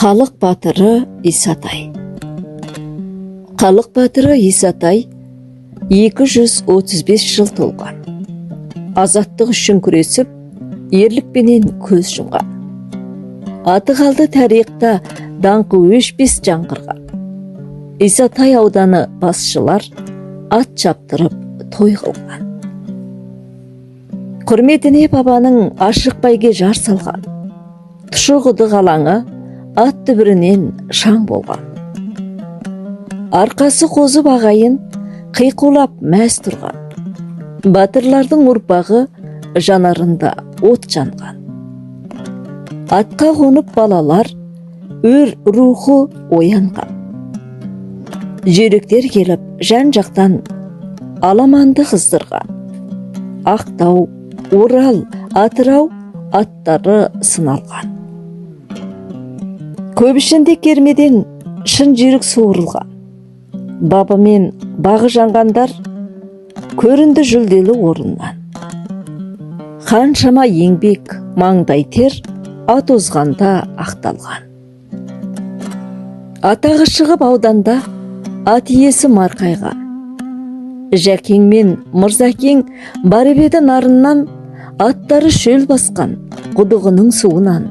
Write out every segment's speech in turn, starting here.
Халық батыры Исатай. Халық батыры Исатай 235 жыл толған. Азаттық үшін күресіп, ерлікпенен көз жұмған. Аты қалды тарихта даңқы өшпес жаңғырған. Исатай ауданы басшылар ат чаптырып той қылған. Құрметіне бабаның ашық бәйге жар салған. Тұшығыды қалаңы ат дүбірінен шаң болған. Арқасы қозып ағайын қиқулап мәз тұрған. Батырлардың ұрпағы жанарында от жанған. Атқа қонып балалар өр рухы оянған. Жүйріктер келіп жан жақтан аламанды қыздырған. Ақтау, Орал, Атырау аттары сыналған. Көп ішінде кермеден шын жүйрік суырылған. Бабы мен бағы жанғандар көрінді жүлделі орыннан. Қаншама еңбек маңдай тер ат озғанда ақталған. Атағы шығып ауданда ат иесі марқайған. Жәкең мен Мырзакең барып еді нарыннан, аттары шөл басқан құдығының суынан,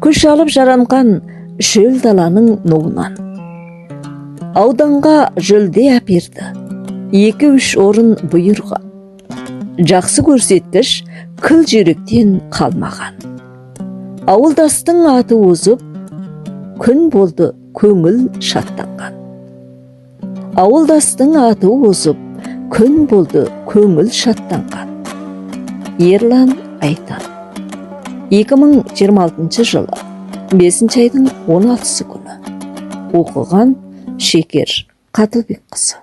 күш алып жаранған шөл даланың нуынан. Ауданға жүлде әперді, 2-3 орын бұйырған. Жақсы көрсеткіш кіл жүйріктен қалмаған. Ауылдастың аты озып, күн болды көңіл шаттанған. Ауылдастың аты озып, күн болды көңіл шаттанған. Ерлан Айтан. 2026 жылы 5 айдың 16 күні. Оқыған Шекер Қатылбекқызы.